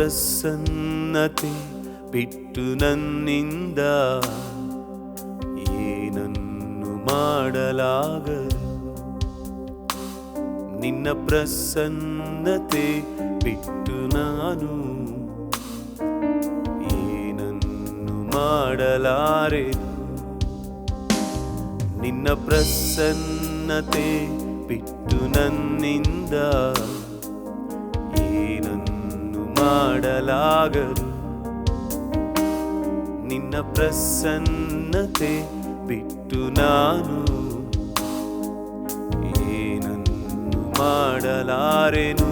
ಪ್ರಸನ್ನತೆ ಬಿಟ್ಟು ನನ್ನಿಂದ ಏನನ್ನು ಮಾಡಲಾಗದು. ನಿನ್ನ ಪ್ರಸನ್ನತೆ ಬಿಟ್ಟು ನಾನು ಏನನ್ನು ಮಾಡಲಾರೆನು. ನಿನ್ನ ಪ್ರಸನ್ನತೆ ಬಿಟ್ಟು ನನ್ನಿಂದ ಏನನ್ನು ಮಾಡಲಾಗದು. ನಿನ್ನ ಪ್ರಸನ್ನತೆ ಬಿಟ್ಟು ನಾನು ಏನನ್ನು ಮಾಡಲಾರೆನು.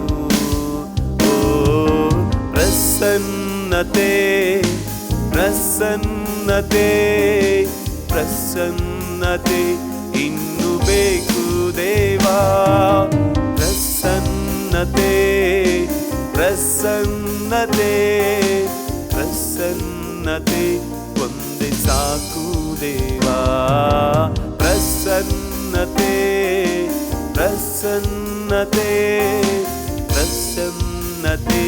ಓ ಪ್ರಸನ್ನತೆ ಪ್ರಸನ್ನತೆ ಪ್ರಸನ್ನತೆ ಇನ್ನು ಬೇಕು ದೇವಾ. ಪ್ರಸನ್ನತೆ ಪ್ರಸನ್ನತೆ ಪ್ರಸನ್ನತೆ ಒಂದೇ ಸಾಕು ದೇವಾ. ಪ್ರಸನ್ನತೆ ಪ್ರಸನ್ನತೆ ಪ್ರಸನ್ನತೆ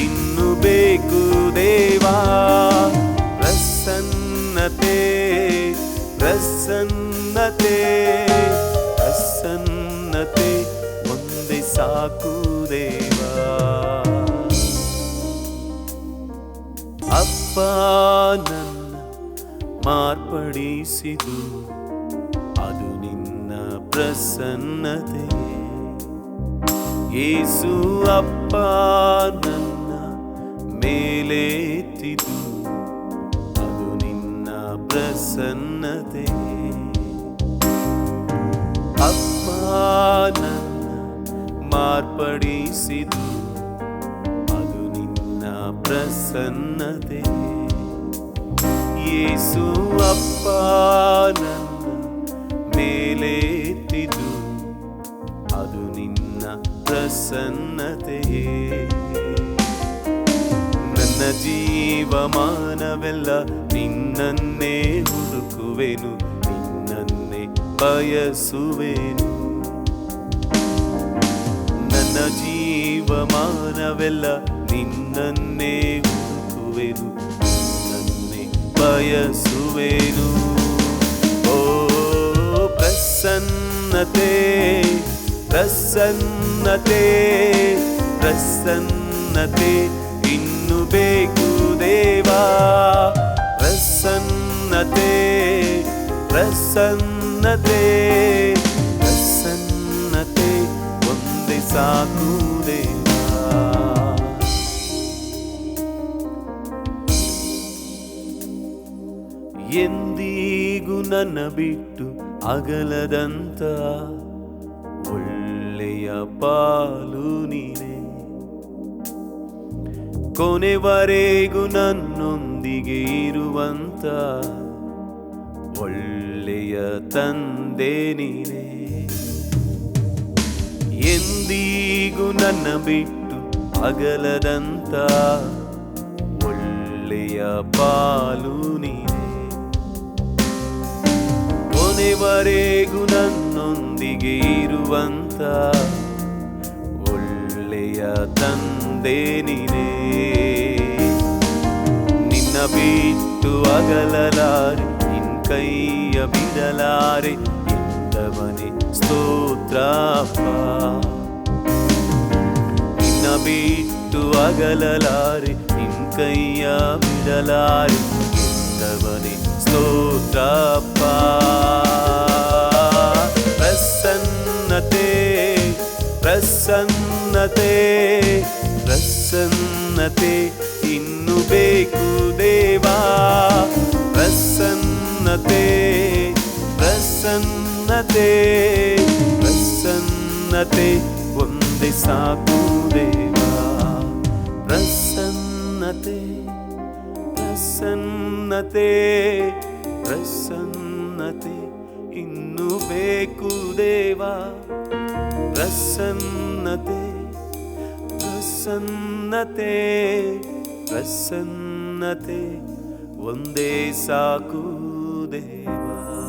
ಇನ್ನು ಬೇಕು ದೇವಾ. ಪ್ರಸನ್ನತೆ ಪ್ರಸನ್ನತೆ ಪ್ರಸನ್ನತೆ ಒಂದೇ ಸಾಕು ದೇವಾ. ಅಪ್ಪ ನನ್ನ ಮಾರ್ಪಡಿಸಿದು ಅದು ನಿನ್ನ ಪ್ರಸನ್ನತೆ. ಯೇಸು ಅಪ್ಪ ನನ್ನ ಮೇಲೆತ್ತಿದು ಅದು ನಿನ್ನ ಪ್ರಸನ್ನತೆ. ಅಪ್ಪ ನನ್ನ ಮಾರ್ಪಡಿಸಿದು ಅದು ನಿನ್ನ ಪ್ರಸನ್ನತೆ. ಯೇಸು ಅಪ್ಪ ನನ್ನ ಮೇಲೆತ್ತಿದು ಅದು ನಿನ್ನ ಪ್ರಸನ್ನತೆ. ನನ್ನ ಜೀವಮಾನವೆಲ್ಲ ನಿನ್ನನ್ನೇ ಹುಡುಕುವೆನು, ನಿನ್ನನ್ನೇ ಬಯಸುವೆನು. ನನ್ನ ಜೀವಮಾನವೆಲ್ಲ ನಿನ್ನನ್ನೇ ಹುಡುಕುವೆನು, ನಿನ್ನನ್ನೇ ಬಯಸುವೆನು. ಓ ಪ್ರಸನ್ನತೆ ಪ್ರಸನ್ನತೆ ಪ್ರಸನ್ನತೆ ಇನ್ನು ಬೇಕು ದೇವಾ. ಪ್ರಸನ್ನತೆ ಪ್ರಸನ್ನತೆ ಪ್ರಸನ್ನತೆ ಒಂದೇ ಸಾಕು ದೇವಾ. ಎಂದಿಗೂ ನನ್ನ ಬಿಟ್ಟು ಅಗಲದಂತ ಒಳ್ಳೆಯ ಪಾಲು ನೀನೆ. ಕೊನೆವರೆಗೂ ನನ್ನೊಂದಿಗೆ ಇರುವಂತ ಒಳ್ಳೆಯ ತಂದೆ ನೀನೆ. ಎಂದಿಗೂ ನನ್ನ ಬಿಟ್ಟು ಅಗಲದಂತ ಒಳ್ಳೆಯ ಪಾಲು ನೀನೆ. ಕೊನೆವರೆಗೂ ನನ್ನೊಂದಿಗೆ ಇರುವಂತ ಒಳ್ಳೆಯ ತಂದೆ ನೀನೇ. ನಿನ್ನ ಬಿಟ್ಟು ಅಗಲಲಾರೆ, ನಿನ್ ಕೈಯ ಬಿಡಲಾರೆ ಎಂದವನೇ ಸ್ತೋತ್ರಪ್ಪ. ನಿನ್ನ ಬಿಟ್ಟು ಅಗಲಲಾರೆ, ನಿನ್ ಕೈಯ ಬಿಡಲಾರೆ ಎಂದವನೇ ಸ್ತೋತ್ರಪ್ಪ. ಪ್ರಸನ್ನತೆ ಪ್ರಸನ್ನತೆ ಪ್ರಸನ್ನತೆ ಇನ್ನು ಬೇಕು ದೇವಾ. ಪ್ರಸನ್ನತೆ ಪ್ರಸನ್ನತೆ ಪ್ರಸನ್ನತೆ ಒಂದೇ ಸಾಕು ದೇವಾ. ಪ್ರಸನ್ನತೆ ಪ್ರಸನ್ನತೆ ಪ್ರಸನ್ನತೆ ಇನ್ನು ಬೇಕು ದೇವಾ. ಪ್ರಸನ್ನತೆ ಪ್ರಸನ್ನತೆ ಪ್ರಸನ್ನತೆ ಒಂದೇ ಸಾಕು ದೇವಾ.